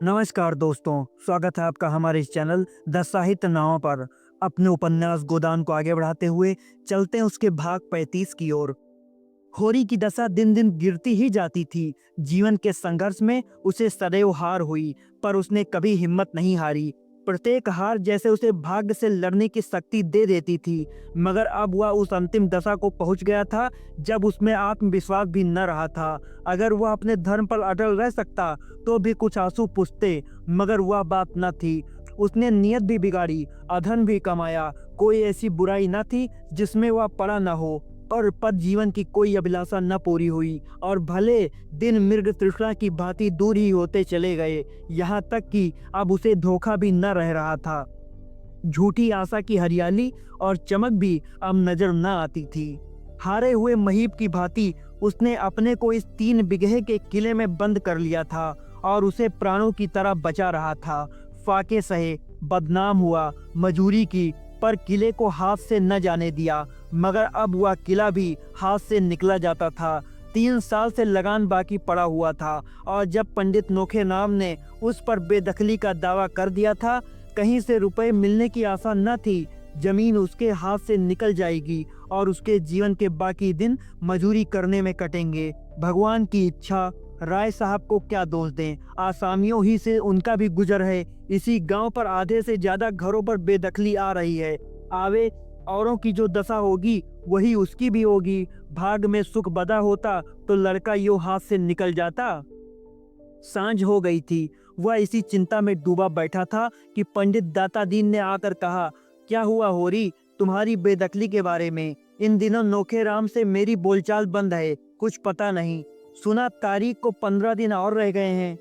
नमस्कार दोस्तों, स्वागत है आपका हमारे इस चैनल द साहित्य नाव पर। अपने उपन्यास गोदान को आगे बढ़ाते हुए चलते हैं उसके भाग 35 की ओर। होरी की दशा दिन दिन गिरती ही जाती थी। जीवन के संघर्ष में उसे सदैव हार हुई, पर उसने कभी हिम्मत नहीं हारी। प्रत्येक हार जैसे उसे भाग्य से लड़ने की शक्ति दे देती थी, मगर अब वह उस अंतिम दशा को पहुंच गया था जब उसमें आत्मविश्वास भी न रहा था। अगर वह अपने धर्म पर अटल रह सकता तो भी कुछ आंसू पूछते, मगर वह बात न थी। उसने नियत भी बिगाड़ी, अधन भी कमाया, कोई ऐसी बुराई न थी जिसमें वह पड़ा न हो, पर जीवन की कोई अभिलाषा न पूरी हुई और भले दिन मृग तृष्णा की भांति दूर ही होते चले गए। यहाँ तक कि अब उसे धोखा भी न रह रहा था। झूठी आशा की हरियाली और चमक भी अब नजर न आती थी। हारे हुए महीप की भांति उसने अपने को इस 3 बिगहे के किले में बंद कर लिया था और उसे प्राणों की तरह बचा रहा था। फाके सहे, बदनाम हुआ, मजूरी की, पर किले को हाथ से न जाने दिया। मगर अब वह किला भी हाथ से निकला जाता था। 3 साल से लगान बाकी पड़ा हुआ था और जब पंडित नोखे नाम ने उस पर बेदखली का दावा कर दिया था, कहीं से रुपए मिलने की आशा न थी। जमीन उसके हाथ से निकल जाएगी और उसके जीवन के बाकी दिन मजूरी करने में कटेंगे। भगवान की इच्छा, राय साहब को क्या दोष दें, आसामियों ही से उनका भी गुजर है। इसी गांव पर आधे से ज्यादा घरों पर बेदखली आ रही है। आवे औरों की जो दशा होगी वही उसकी भी होगी। भाग में सुख बदा होता तो लड़का यूं हाथ से निकल जाता। सांझ हो गई थी। वह इसी चिंता में डूबा बैठा था कि पंडित दाता दीन ने आकर कहा, क्या हुआ होरी, तुम्हारी बेदखली के बारे में? इन दिनों नोखे राम से मेरी बोलचाल बंद है, कुछ पता नहीं। सुना तारीख को 15 दिन और रह गए हैं।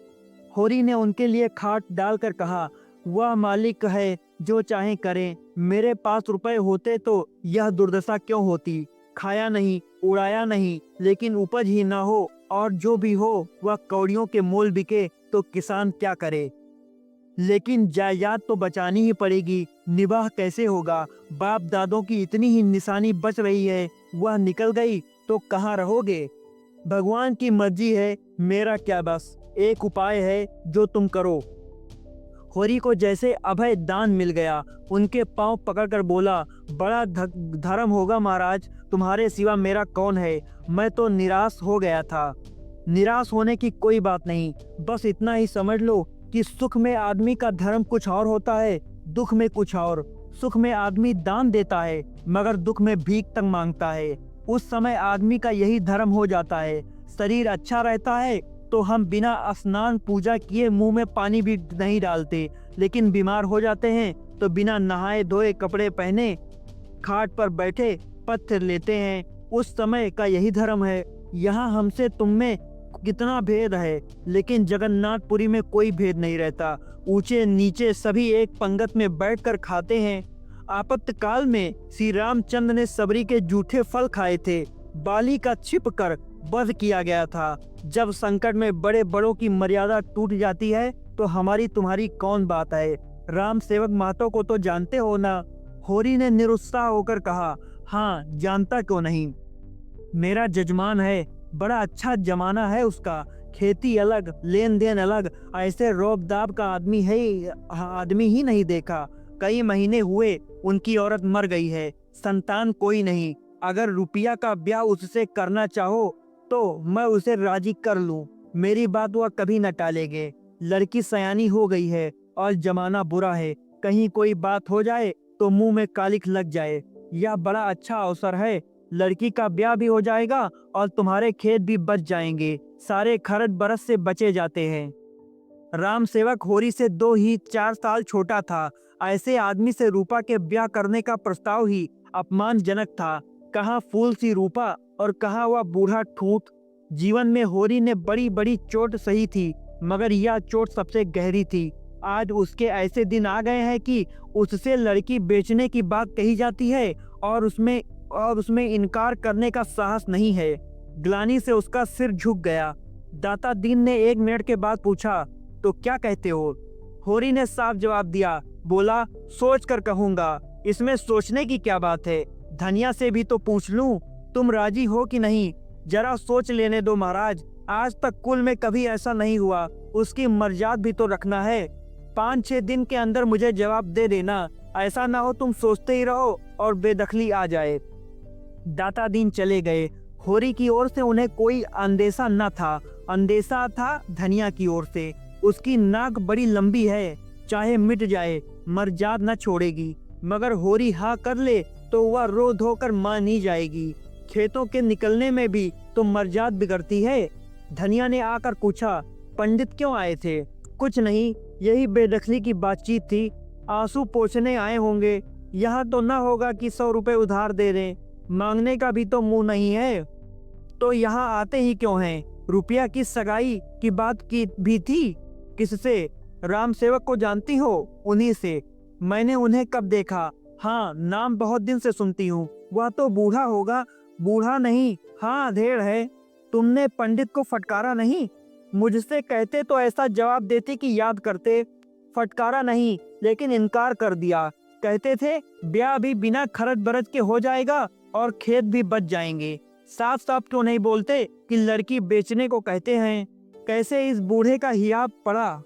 होरी ने उनके लिए खाट डालकर कहा, वह मालिक है, जो चाहे करें। मेरे पास रुपए होते तो यह दुर्दशा क्यों होती। खाया नहीं, उड़ाया नहीं, लेकिन उपज ही ना हो और जो भी हो वह कौड़ियों के मोल बिके तो किसान क्या करे। लेकिन जायदाद तो बचानी ही पड़ेगी, निबाह कैसे होगा। बाप दादों की इतनी ही निशानी बच रही है, वह निकल गई तो कहाँ रहोगे। भगवान की मर्जी है, मेरा क्या बस। एक उपाय है जो तुम करो। होरी को जैसे अभय दान मिल गया। उनके पांव पकड़कर बोला, बड़ा धर्म होगा महाराज, तुम्हारे सिवा मेरा कौन है। मैं तो निराश हो गया था। निराश होने की कोई बात नहीं, बस इतना ही समझ लो कि सुख में आदमी का धर्म कुछ और होता है, दुख में कुछ और। सुख में आदमी दान देता है, मगर दुख में भीख तक मांगता है। उस समय आदमी का यही धर्म हो जाता है। शरीर अच्छा रहता है तो हम बिना स्नान पूजा किए मुंह में पानी भी नहीं डालते, लेकिन बीमार हो जाते हैं तो बिना नहाए धोए कपड़े पहने खाट पर बैठे पत्थर लेते हैं। उस समय का यही धर्म है। यहाँ हमसे तुम में कितना भेद है, लेकिन जगन्नाथपुरी में कोई भेद नहीं रहता। ऊंचे नीचे सभी एक पंगत में बैठकर खाते हैं। आपातकाल में श्री रामचंद्र ने सबरी के जूठे फल खाए थे। बाली का छिप कर वध किया गया था। जब संकट में बड़े बड़ों की मर्यादा टूट जाती है तो हमारी तुम्हारी कौन बात है। राम सेवक महतो को तो जानते हो ना। होरी ने निरुत्साह होकर कहा, हाँ जानता क्यों नहीं। मेरा जजमान है, बड़ा अच्छा जमाना है उसका। खेती अलग, लेन देन अलग। ऐसे रौब-दाब का आदमी ही नहीं देखा। कई महीने हुए उनकी औरत मर गई है, संतान कोई नहीं। अगर रुपया का ब्याह उससे करना चाहो तो मैं उसे राजी कर लूं। मेरी बात वह कभी न टालेंगे। लड़की सयानी हो गई है और जमाना बुरा है। कहीं कोई बात हो जाए तो मुंह में कालिख लग जाए। यह बड़ा अच्छा अवसर है। लड़की का ब्याह भी हो जाएगा और तुम्हारे खेत भी बच जाएंगे। सारे खर्च बरस से बचे जाते हैं। राम सेवक होरी से 2 ही 4 साल छोटा था। ऐसे आदमी से रूपा के ब्याह करने का प्रस्ताव ही अपमानजनक था। कहाँ फूल सी रूपा और कहाँ वह बूढ़ा ठूठ। जीवन में होरी ने बड़ी बड़ी चोट सही थी, मगर यह चोट सबसे गहरी थी। आज उसके ऐसे दिन आ गए हैं कि उससे लड़की बेचने की बात कही जाती है और उसमें इनकार करने का साहस नहीं है। ग्लानि से उसका सिर झुक गया। दाता दीन ने 1 मिनट के बाद पूछा, तो क्या कहते हो। होरी ने साफ जवाब दिया, बोला, सोच कर कहूंगा। इसमें सोचने की क्या बात है। धनिया से भी तो पूछ लूं, तुम राजी हो कि नहीं। जरा सोच लेने दो महाराज, आज तक कुल में कभी ऐसा नहीं हुआ, उसकी मर्यादा भी तो रखना है। 5-6 दिन के अंदर मुझे जवाब दे देना, ऐसा ना हो तुम सोचते ही रहो और बेदखली आ जाए। दाता दीन चले गए। होरी की ओर से उन्हें कोई अंदेशा न था, अंदेशा था धनिया की ओर से। उसकी नाक बड़ी लंबी है, चाहे मिट जाए मर्याद न छोड़ेगी, मगर होरी हाँ कर ले तो वह रो धोकर मान ही जाएगी। खेतों के निकलने में भी तो मर्याद बिगड़ती है। धनिया ने आकर पूछा, पंडित क्यों आए थे? कुछ नहीं, यही बेदखली की बातचीत थी। आंसू पोंछने आए होंगे। यहाँ तो ना होगा कि 100 रुपए उधार दे दें, मांगने का भी तो मुंह नहीं है। तो यहाँ आते ही क्यों हैं? रुपया की सगाई की बात की भी थी। किससे? राम सेवक को जानती हो? उन्हीं से। मैंने उन्हें कब देखा? हाँ, नाम बहुत दिन से सुनती हूँ। वह तो बूढ़ा होगा। बूढ़ा नहीं, हाँ अधेड़ है। तुमने पंडित को फटकारा नहीं? मुझसे कहते तो ऐसा जवाब देते कि याद करते। फटकारा नहीं, लेकिन इनकार कर दिया। कहते थे ब्याह भी बिना खर्च बरच के हो जाएगा और खेत भी बच जाएंगे। साफ साफ क्यों नहीं बोलते कि लड़की बेचने को कहते हैं? कैसे इस बूढ़े का हियाब पड़ा।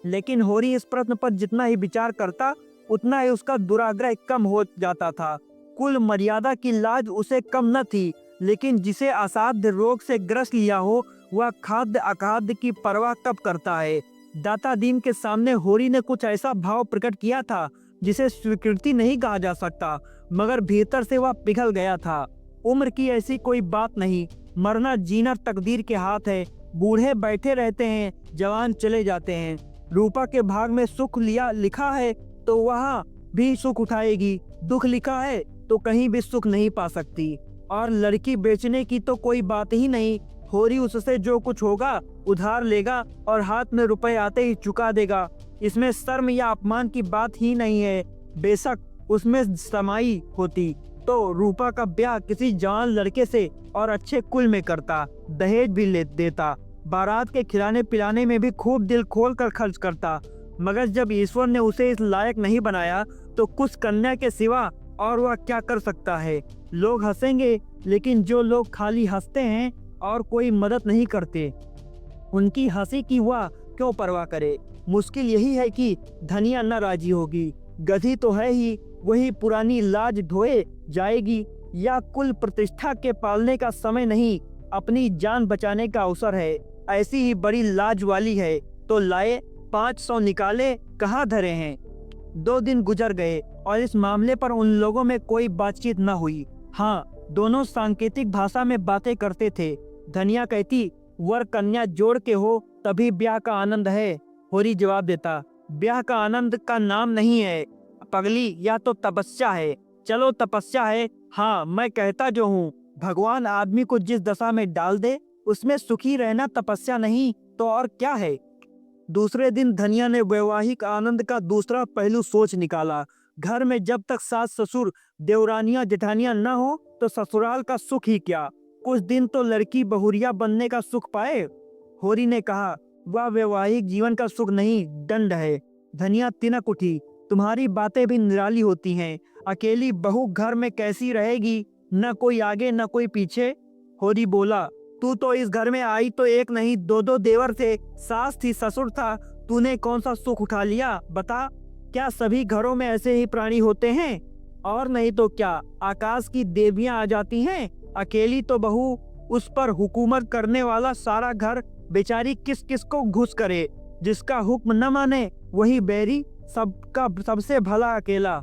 लेकिन होरी इस प्रश्न पर जितना ही विचार करता, उतना ही उसका दुराग्रह कम हो जाता था। कुल मर्यादा की लाज उसे कम न थी, लेकिन जिसे असाध्य रोग से ग्रस्त लिया हो, वह खाद्य अखाद्य की परवाह कब करता है। दाता दीन के सामने होरी ने कुछ ऐसा भाव प्रकट किया था जिसे स्वीकृति नहीं कहा जा सकता, मगर भीतर से वह पिघल गया था। उम्र की ऐसी कोई बात नहीं, मरना जीना तकदीर के हाथ है। बूढ़े बैठे रहते हैं, जवान चले जाते हैं। रूपा के भाग में सुख लिखा है तो वहाँ भी सुख उठाएगी, दुख लिखा है तो कहीं भी सुख नहीं पा सकती। और लड़की बेचने की तो कोई बात ही नहीं। होरी उससे जो कुछ होगा उधार लेगा और हाथ में रुपए आते ही चुका देगा। इसमें शर्म या अपमान की बात ही नहीं है। बेशक उसमें समाई होती तो रूपा का ब्याह किसी जवान लड़के से और अच्छे कुल में करता, दहेज भी ले देता, बारात के खिलाने पिलाने में भी खूब दिल खोल कर खर्च करता। मगर जब ईश्वर ने उसे इस लायक नहीं बनाया तो कुछ कन्या के सिवा और वह क्या कर सकता है। लोग हंसेंगे, लेकिन जो लोग खाली हंसते हैं और कोई मदद नहीं करते, उनकी हंसी की वह क्यों परवाह करे। मुश्किल यही है कि धनिया न राजी होगी। गधी तो है ही, वही पुरानी लाज ढोए जाएगी। या कुल प्रतिष्ठा के पालने का समय नहीं, अपनी जान बचाने का अवसर है। ऐसी ही बड़ी लाज वाली है तो लाए 500 निकाले कहाँ धरे हैं। 2 दिन गुजर गए और इस मामले पर उन लोगों में कोई बातचीत न हुई। हाँ, दोनों सांकेतिक भाषा में बातें करते थे। धनिया कहती वर कन्या जोड़ के हो तभी ब्याह का आनंद है। होरी जवाब देता, ब्याह का आनंद का नाम नहीं है पगली, या तो तपस्या है। चलो तपस्या है। हाँ, मैं कहता जो हूँ, भगवान आदमी को जिस दशा में डाल दे उसमें सुखी रहना तपस्या नहीं तो और क्या है। दूसरे दिन धनिया ने वैवाहिक आनंद का दूसरा पहलू सोच निकाला। घर में जब तक सास ससुर देवरानियां जेठानियां न हो तो ससुराल का सुख ही क्या, कुछ दिन तो लड़की बहुरिया बनने का सुख पाए। होरी ने कहा, वह वैवाहिक जीवन का सुख नहीं, दंड है। धनिया तिनक उठी, तुम्हारी बातें भी निराली होती हैं। अकेली बहू घर में कैसी रहेगी, न कोई आगे न कोई पीछे। होरी बोला, तू तो इस घर में आई तो एक नहीं 2-2 देवर थे, सास थी ससुर था, तूने कौन सा सुख उठा लिया बता। क्या सभी घरों में ऐसे ही प्राणी होते हैं? और नहीं तो क्या आकाश की देवियां आ जाती हैं। अकेली तो बहू, उस पर हुकूमत करने वाला सारा घर, बेचारी किस किस को घुस करे। जिसका हुक्म न माने वही बैरी, सबका सबसे भला अकेला।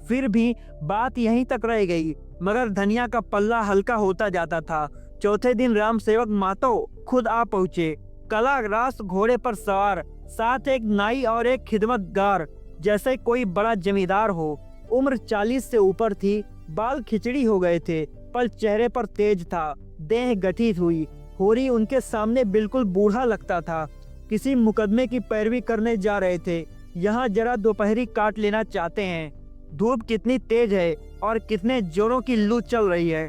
फिर भी बात यहीं तक रह गई, मगर धनिया का पल्ला हल्का होता जाता था। चौथे दिन राम सेवक मातो खुद आ पहुँचे, कला रास घोड़े पर सवार, साथ एक नाई और एक खिदमतगार, जैसे कोई बड़ा जमींदार हो। उम्र 40 से ऊपर थी, बाल खिचड़ी हो गए थे, पर चेहरे पर तेज था, देह गठित हुई। होरी उनके सामने बिल्कुल बूढ़ा लगता था। किसी मुकदमे की पैरवी करने जा रहे थे। यहाँ जरा दोपहरी काट लेना चाहते हैं। धूप कितनी तेज है और कितने जोरों की लू चल रही है।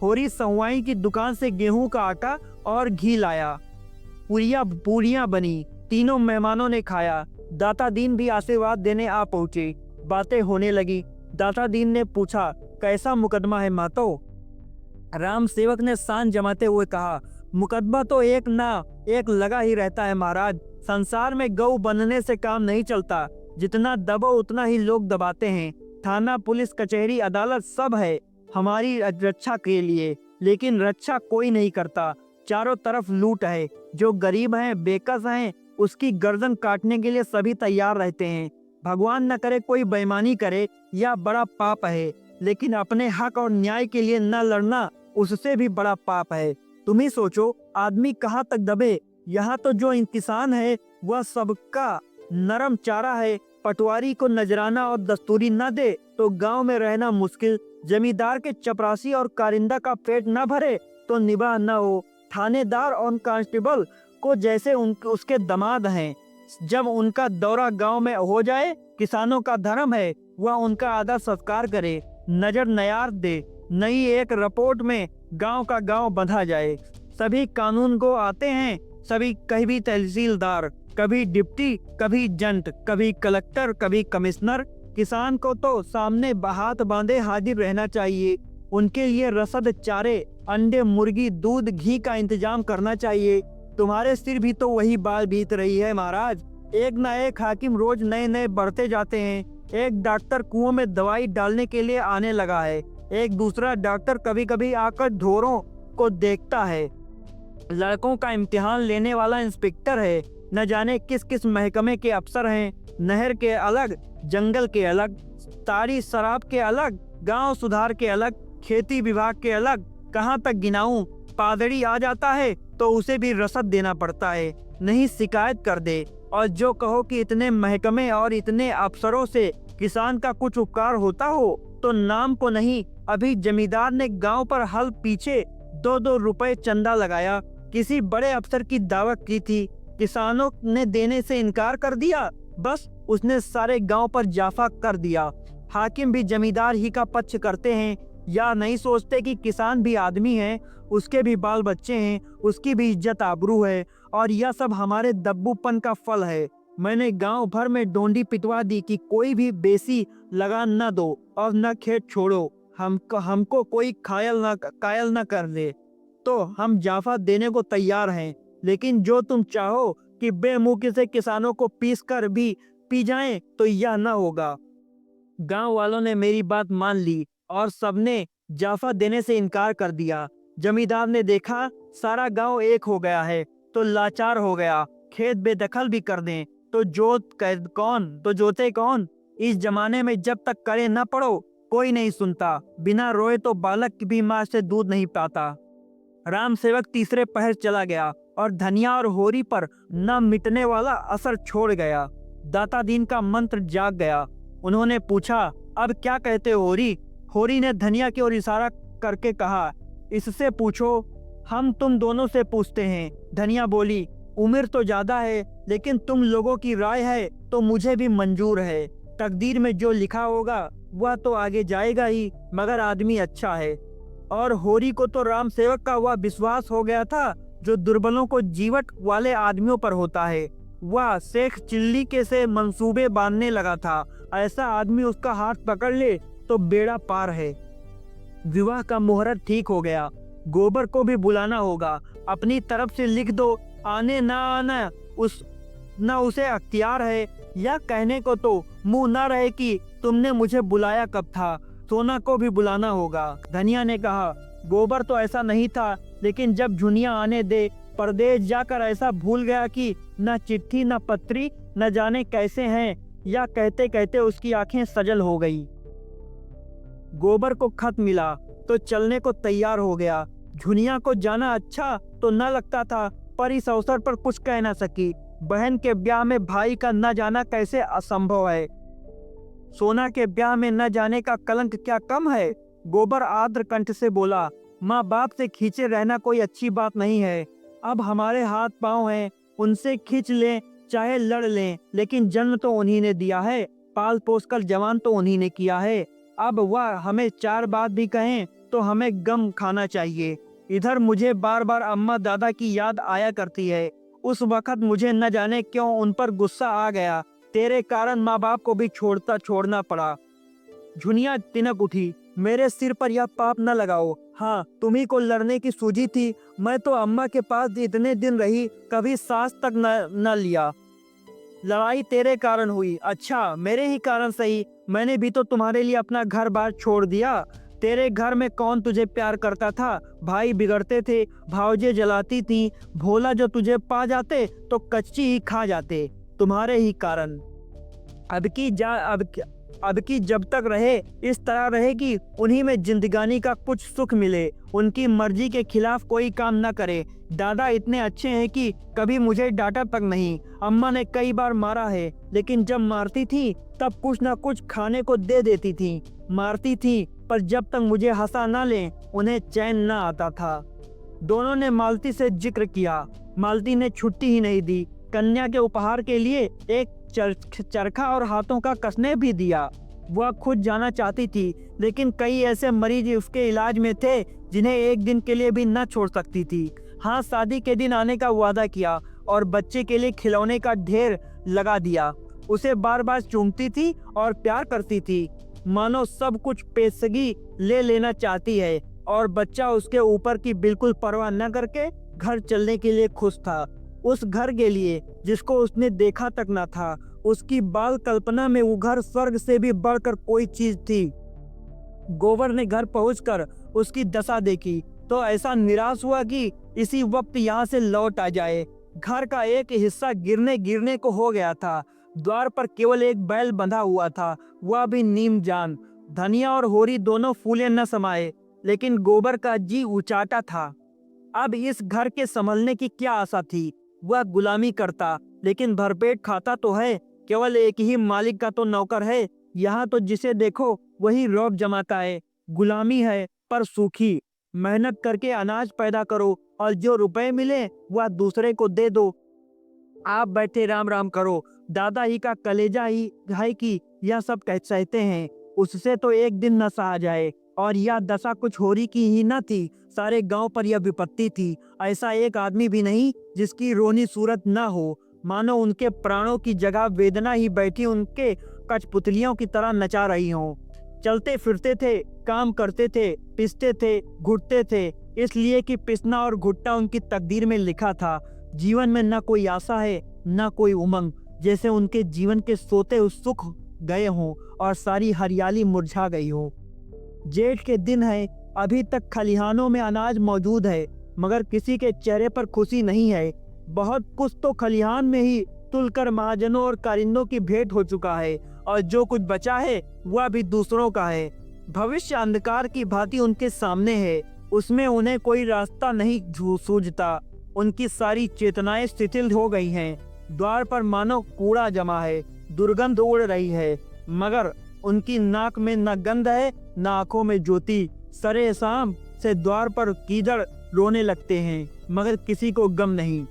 होरी सहुआई की दुकान से गेहूं का आटा और घी लाया। पूरियां बनी, तीनों मेहमानों ने खाया। दाता दीन भी आशीर्वाद देने आ पहुंचे। बातें होने लगी। दाता दीन ने पूछा, कैसा मुकदमा है मातो? राम सेवक ने शान जमाते हुए कहा, मुकदमा तो एक ना एक लगा ही रहता है महाराज। संसार में गऊ बनने से काम नहीं चलता, जितना दबो उतना ही लोग दबाते हैं। थाना, पुलिस, कचहरी, अदालत सब है हमारी रक्षा के लिए, लेकिन रक्षा कोई नहीं करता। चारों तरफ लूट है। जो गरीब हैं, बेकस हैं, उसकी गर्दन काटने के लिए सभी तैयार रहते हैं। भगवान न करे कोई बेईमानी करे, यह बड़ा पाप है, लेकिन अपने हक और न्याय के लिए न लड़ना उससे भी बड़ा पाप है। तुम ही सोचो, आदमी कहाँ तक दबे। यहाँ तो जो किसान है वह सबका नरम चारा है। पटवारी को नजराना और दस्तूरी न दे तो गांव में रहना मुश्किल। जमींदार के चपरासी और कारिंदा का पेट न भरे तो निवाह न हो। थानेदार और कांस्टेबल को जैसे उसके दामाद हैं। जब उनका दौरा गांव में हो जाए, किसानों का धर्म है वह उनका आदर सत्कार करे, नजर नयार दे। नई एक रिपोर्ट में गांव का गांव बंधा जाए। सभी कानून को आते हैं, सभी कभी तहसीलदार, कभी डिप्टी, कभी जंट, कभी कलेक्टर, कभी कमिश्नर। किसान को तो सामने हाथ बांधे हाजिर रहना चाहिए। उनके लिए रसद, चारे, अंडे, मुर्गी, दूध, घी का इंतजाम करना चाहिए। तुम्हारे सिर भी तो वही बाल बीत रही है महाराज। एक न एक हाकिम रोज नए नए बढ़ते जाते हैं। एक डॉक्टर कुओं में दवाई डालने के लिए आने लगा है। एक दूसरा डॉक्टर कभी कभी आकर ढोरों को देखता है। लड़कों का इम्तिहान लेने वाला इंस्पेक्टर है। न जाने किस किस महकमे के अफसर हैं। नहर के अलग, जंगल के अलग, ताड़ी शराब के अलग, गांव सुधार के अलग, खेती विभाग के अलग। कहाँ तक गिनाऊं। पादरी आ जाता है तो उसे भी रसद देना पड़ता है, नहीं शिकायत कर दे। और जो कहो कि इतने महकमे और इतने अफसरों से किसान का कुछ उपकार होता हो तो नाम को नहीं। अभी जमींदार ने गांव पर हल पीछे 2-2 रुपए चंदा लगाया। किसी बड़े अफसर की दावत की थी, किसानों ने देने से इनकार कर दिया। बस उसने सारे गांव पर जाफा कर दिया। हाकिम भी जमींदार ही का पक्ष करते हैं, या नहीं सोचते कि किसान भी आदमी है, उसके भी बाल बच्चे हैं, उसकी भी इज्जत आबरू है। और यह सब हमारे दब्बूपन का फल है। मैंने गांव भर में डोंडी पिटवा दी कि कोई भी बेसी लगान न दो और न खेत छोड़ो। हमको कोई कायल न कर दे तो हम जाफा देने को तैयार हैं, लेकिन जो तुम चाहो कि बेमुखी से किसानों को पीस कर भी पी जाएं तो यह न होगा। गांव वालों ने मेरी बात मान ली और सबने जाफा देने से इनकार कर दिया। जमींदार ने देखा सारा गांव एक हो गया है तो लाचार हो गया। खेत बेदखल भी कर दें तो जोते कौन। इस जमाने में जब तक करे न पड़ो कोई नहीं सुनता। बिना रोए तो बालक भी माँ से दूध नहीं पाता। राम सेवक तीसरे पहर चला गया और धनिया और होरी पर न मिटने वाला असर छोड़ गया। दाता दीन का मंत्र जाग गया। उन्होंने पूछा, अब क्या कहते हो होरी। होरी ने धनिया की ओर इशारा करके कहा, इससे पूछो, हम तुम दोनों से पूछते हैं। धनिया बोली, उम्र तो ज्यादा है लेकिन तुम लोगों की राय है तो मुझे भी मंजूर है। तकदीर में जो लिखा होगा वह तो आगे जाएगा ही, मगर आदमी अच्छा है। और होरी को तो राम सेवक का वह विश्वास हो गया था जो दुर्बलों को जीवट वाले आदमियों पर होता है। वह शेख चिल्ली के से मंसूबे बांधने लगा था। ऐसा आदमी उसका हाथ पकड़ ले तो बेड़ा पार है। विवाह का मुहूर्त ठीक हो गया। गोबर को भी बुलाना होगा। अपनी तरफ से लिख दो, आने ना आना उसे अख्तियार है। या कहने को तो मुंह ना रहे कि तुमने मुझे बुलाया कब था। सोना को भी बुलाना होगा। धनिया ने कहा, गोबर तो ऐसा नहीं था, लेकिन जब झुनिया आने दे परदेश जाकर ऐसा भूल गया कि न चिट्ठी न पत्री न जाने कैसे हैं। या कहते कहते उसकी आंखें सजल हो गई। गोबर को खत मिला तो चलने को तैयार हो गया। झुनिया को जाना अच्छा तो न लगता था, पर इस अवसर पर कुछ कह न सकी। बहन के ब्याह में भाई का न जाना कैसे असंभव है। सोना के ब्याह में न जाने का कलंक क्या कम है। गोबर आर्द्र कंठ से बोला, माँ बाप से खींचे रहना कोई अच्छी बात नहीं है। अब हमारे हाथ पांव हैं, उनसे खींच लें चाहे लड़ लें, लेकिन जन्म तो उन्हीं ने दिया है, पाल पोस कर जवान तो उन्हीं ने किया है। अब वह हमें 4 बात भी कहें तो हमें गम खाना चाहिए। इधर मुझे बार बार अम्मा दादा की याद आया करती है। उस वक्त मुझे न जाने क्यों उन पर गुस्सा आ गया। तेरे कारण माँ बाप को भी छोड़ना पड़ा। झुनिया तिनक उठी, मेरे सिर पर यह पाप न लगाओ। हाँ, तुम्ही को लड़ने की सूझी थी। मैं तो अम्मा के पास इतने दिन रही, कभी सांस तक न लिया। लड़ाई तेरे कारण हुई। अच्छा, मेरे ही कारण सही। मैंने भी तो तुम्हारे लिए अपना घर बार छोड़ दिया। तेरे घर में कौन तुझे प्यार करता था? भाई बिगड़ते थे, भावजें जलाती थी। भोला जो तुझे पा जाते तो कच्ची ही खा जाते, तुम्हारे ही कारण। अब की जब तक रहे इस तरह रहेगी, उन्हीं में जिंदगानी का कुछ सुख मिले। उनकी मर्जी के खिलाफ कोई काम न करे। दादा इतने अच्छे हैं कि कभी मुझे डांटा तक नहीं। अम्मा ने कई बार मारा है, लेकिन जब मारती थी तब कुछ न कुछ खाने को दे देती थी। मारती थी, पर जब तक मुझे हंसा न ले उन्हें चैन न आता था। दोनों ने मालती से जिक्र किया। मालती ने छुट्टी ही नहीं दी। कन्या के उपहार के लिए एक चरखा और हाथों का कसने भी दिया। वह खुद जाना चाहती थी, लेकिन कई ऐसे मरीज उसके इलाज में थे जिन्हें एक दिन के लिए भी न छोड़ सकती थी। हाँ, शादी के दिन आने का वादा किया और बच्चे के लिए खिलौने का ढेर लगा दिया। उसे बार बार चूमती थी और प्यार करती थी, मानो सब कुछ पेशगी ले लेना चाहती है। और बच्चा उसके ऊपर की बिल्कुल परवाह न करके घर चलने के लिए खुश था। उस घर के लिए जिसको उसने देखा तक न था। उसकी बाल कल्पना में वो घर स्वर्ग से भी बढ़कर कोई चीज थी। गोबर ने घर पहुंचकर उसकी दशा देखी तो ऐसा निराश हुआ कि इसी वक्त यहाँ से लौट आ जाए। घर का एक हिस्सा गिरने को हो गया था। द्वार पर केवल एक बैल बंधा हुआ था, वह भी नीम जान। धनिया और होरी दोनों फूले न समाये, लेकिन गोबर का जी उचाटा था। अब इस घर के संभलने की क्या आशा थी? वह गुलामी करता, लेकिन भरपेट खाता तो है। केवल एक ही मालिक का तो नौकर है। यहाँ तो जिसे देखो वही रौब जमाता है। गुलामी है पर सूखी। मेहनत करके अनाज पैदा करो और जो रुपए मिले वह दूसरे को दे दो। आप बैठे राम राम करो। दादा ही का कलेजा ही है कि यह सब कहते हैं। उससे तो एक दिन न सहा जाए। और यह दशा कुछ होरी की ही न थी, सारे गांव पर यह विपत्ति थी। ऐसा एक आदमी भी नहीं जिसकी रोनी सूरत न हो, मानो उनके प्राणों की जगह वेदना ही बैठी उनके कठपुतलियों की तरह नचा रही हो। चलते फिरते थे, काम करते थे, पिसते थे, घुटते थे, इसलिए कि पिसना और घुटना उनकी तकदीर में लिखा था। जीवन में न कोई आशा है न कोई उमंग, जैसे उनके जीवन के सोते उस सुख गए हों और सारी हरियाली मुरझा गई हो। जेठ के दिन है, अभी तक खलिहानों में अनाज मौजूद है, मगर किसी के चेहरे पर खुशी नहीं है। बहुत कुछ तो खलिहान में ही तुलकर महाजनों और कारिंदों की भेंट हो चुका है, और जो कुछ बचा है वह भी दूसरों का है। भविष्य अंधकार की भांति उनके सामने है, उसमें उन्हें कोई रास्ता नहीं सूझता। उनकी सारी चेतनाएं शिथिल हो गई हैं। द्वार पर मानो कूड़ा जमा है, दुर्गंध उड़ रही है, मगर उनकी नाक में न गंध है न आंखों में ज्योति। सरे शाम से द्वार पर कीदड़ रोने लगते हैं, मगर किसी को गम नहीं।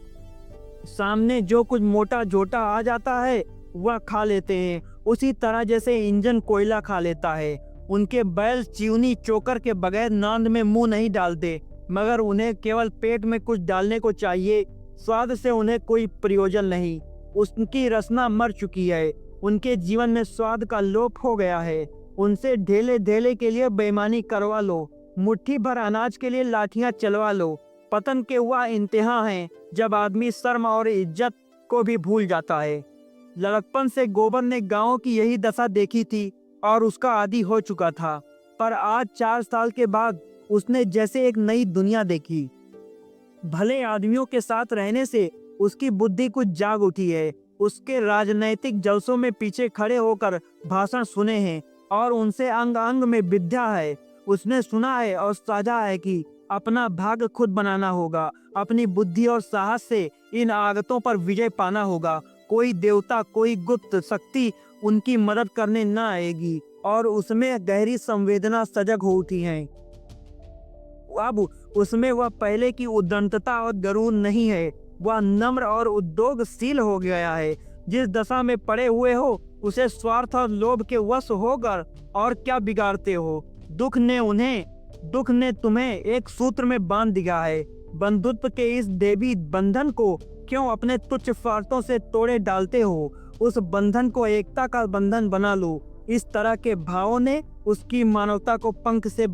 सामने जो कुछ मोटा झोटा आ जाता है वह खा लेते हैं, उसी तरह जैसे इंजन कोयला खा लेता है। उनके बैल चिवनी चोकर के बगैर नांद में मुंह नहीं डालते, मगर उन्हें केवल पेट में कुछ डालने को चाहिए। स्वाद से उन्हें कोई प्रयोजन नहीं, उनकी रसना मर चुकी है। उनके जीवन में स्वाद का लोप हो गया है। उनसे ढेले ढेले के लिए बेईमानी करवा लो, मुट्ठी भर अनाज के लिए लाठियां चलवा लो। पतन के वह इंतहा है जब आदमी शर्म और इज्जत को भी भूल जाता है। लड़कपन से गोबर ने गांव की यही दशा देखी थी और उसका आदी हो चुका था, पर आज 4 साल के बाद उसने जैसे एक नई दुनिया देखी। भले आदमियों के साथ रहने से उसकी बुद्धि कुछ जाग उठी है। उसके राजनैतिक जलसों में पीछे खड़े होकर भाषण सुने हैं और उनसे अंग अंग में विद्या है। उसने सुना है और साझा है कि अपना भाग्य खुद बनाना होगा। अपनी बुद्धि और साहस से इन आगतों पर विजय पाना होगा। कोई देवता, कोई गुप्त शक्ति उनकी मदद करने न आएगी, और उसमें गहरी संवेदना सजग हो उठी है। अब उसमें वह पहले की उद्दंडता और गरूर नहीं है, वह नम्र और उद्योगशील हो गया है। जिस दशा में पड़े हुए हो उसे स्वार्थ और लोभ के वश होकर और क्या बिगाड़ते हो। दुख ने तुम्हें एक सूत्र में बांध दिया है। बंधुत्व के इस देवी बंधन को क्यों अपने तुच्छ स्वार्थों से तोड़े डालते हो? उस बंधन को एकता का बंधन बना लो। इस तरह के भावों ने उसकी मानवता को पंख से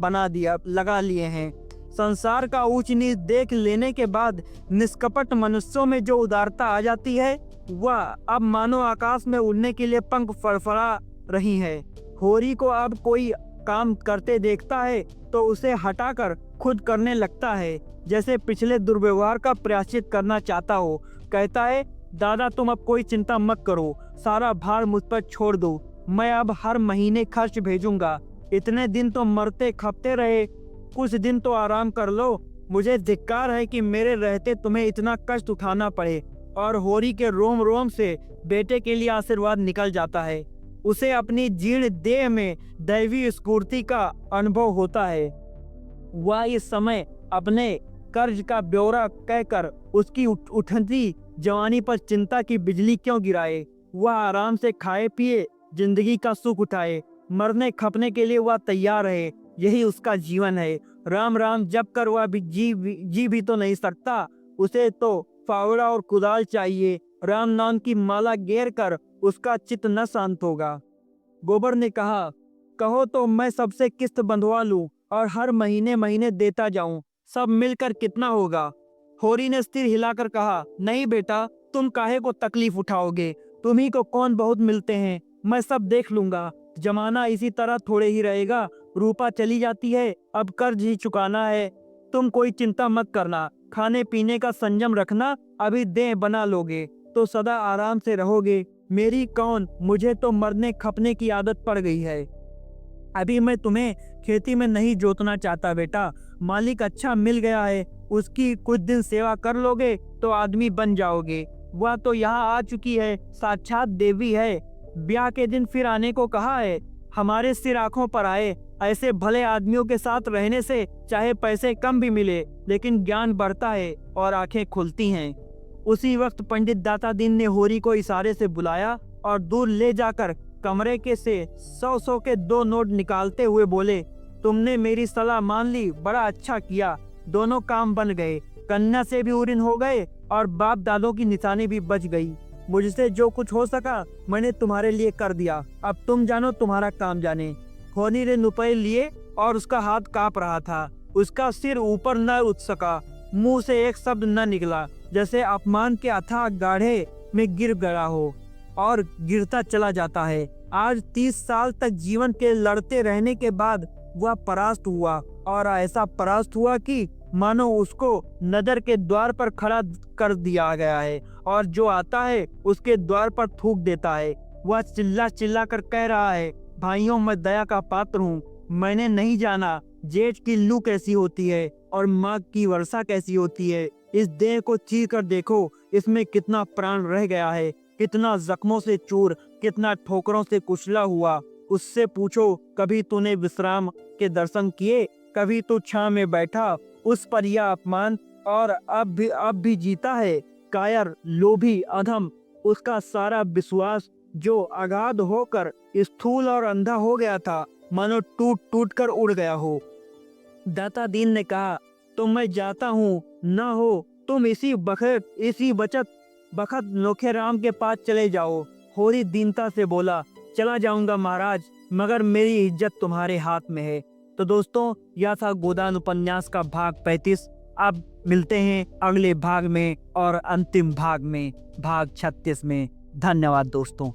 लगा लिए हैं। संसार का ऊंच नीच देख लेने के बाद निष्कपट मनुष्यों में जो उदारता आ जाती है, वह अब मानो आकाश में उड़ने के लिए पंख फड़फड़ा रही है। होरी को अब कोई काम करते देखता है तो उसे हटाकर खुद करने लगता है, जैसे पिछले दुर्व्यवहार का प्रायश्चित करना चाहता हो। कहता है, दादा तुम अब कोई चिंता मत करो, सारा भार मुझ पर छोड़ दो, मैं अब हर महीने खर्च भेजूंगा। इतने दिन तो मरते खपते रहे, कुछ दिन तो आराम कर लो। मुझे धिक्कार है कि मेरे रहते तुम्हें इतना कष्ट उठाना पड़े। और होरी के रोम रोम से बेटे के लिए आशीर्वाद निकल जाता है। उसे अपनी जीर्ण देह में दैवी स्फूर्ति का अनुभव होता है। वह इस समय अपने कर्ज का ब्यौरा कहकर उसकी उठती जवानी पर चिंता की बिजली क्यों गिराए। वह आराम से खाए पिए जिंदगी का सुख उठाए, मरने खपने के लिए वह तैयार है। यही उसका जीवन है। राम राम जप कर वह जी भी तो नहीं सकता, उसे तो फावड़ा और कुदाल चाहिए। राम नाम की माला घेर कर उसका चित्त न शांत होगा। गोबर ने कहा, कहो तो मैं सबसे किस्त बंधवा लूं और हर महीने महीने देता जाऊं, सब मिलकर कितना होगा। होरी ने सिर हिलाकर कहा, नहीं बेटा, तुम काहे को तकलीफ उठाओगे, तुम्ही को कौन बहुत मिलते हैं, मैं सब देख लूंगा। जमाना इसी तरह थोड़े ही रहेगा, रूपा चली जाती है, अब कर्ज ही चुकाना है। तुम कोई चिंता मत करना, खाने पीने का संयम रखना, अभी देह बना लोगे तो सदा आराम से रहोगे। मेरी कौन, मुझे तो मरने खपने की आदत पड़ गई है। अभी मैं तुम्हें खेती में नहीं जोतना चाहता बेटा, मालिक अच्छा मिल गया है, उसकी कुछ दिन सेवा कर लोगे तो आदमी बन जाओगे। वह तो यहाँ आ चुकी है, साक्षात देवी है। ब्याह के दिन फिर आने को कहा है। हमारे सिर आंखों पर आए। ऐसे भले आदमियों के साथ रहने से चाहे पैसे कम भी मिले, लेकिन ज्ञान बढ़ता है और आंखें खुलती हैं। उसी वक्त पंडित दाता दीन ने होरी को इशारे से बुलाया और दूर ले जाकर कमरे के से 100 के 2 नोट निकालते हुए बोले, तुमने मेरी सलाह मान ली, बड़ा अच्छा किया। दोनों काम बन गए, कन्या से भी उरिन हो गए और बाप दादों की निशानी भी बच गई। मुझसे जो कुछ हो सका मैंने तुम्हारे लिए कर दिया, अब तुम जानो तुम्हारा काम जाने। होनी ने रुपए लिए और उसका हाथ कांप रहा था। उसका सिर ऊपर न उठ सका, मुंह से एक शब्द न निकला, जैसे अपमान के अथाह गाढ़े में गिर गया हो और गिरता चला जाता है। आज 30 साल तक जीवन के लड़ते रहने के बाद वह परास्त हुआ, और ऐसा परास्त हुआ कि मानो उसको नदर के द्वार पर खड़ा कर दिया गया है और जो आता है उसके द्वार पर थूक देता है। वह चिल्ला चिल्ला कर कह रहा है, भाइयों मैं दया का पात्र हूँ। मैंने नहीं जाना जेठ की लू कैसी होती है और माघ की वर्षा कैसी होती है। इस देह को चीर कर देखो, इसमें कितना प्राण रह गया है, कितना जख्मों से चूर, कितना ठोकरों से कुचला हुआ। उससे पूछो, कभी तूने विश्राम के दर्शन किए, कभी तू छां में बैठा, उस पर यह अपमान, और अब भी जीता है। कायर, लोभी, अधम, उसका सारा विश्वास जो अगाध होकर स्थूल और अंधा हो गया था, मानो टूट टूट कर उड़ गया हो। दाता दीन ने कहा, तो मैं जाता हूँ, न हो तुम इसी बखत नोखे राम के पास चले जाओ। होरी दीनता से बोला, चला जाऊंगा महाराज, मगर मेरी इज्जत तुम्हारे हाथ में है। तो दोस्तों, यह था गोदान उपन्यास का भाग 35। अब मिलते हैं अगले भाग में और अंतिम भाग में, भाग 36 में। धन्यवाद दोस्तों।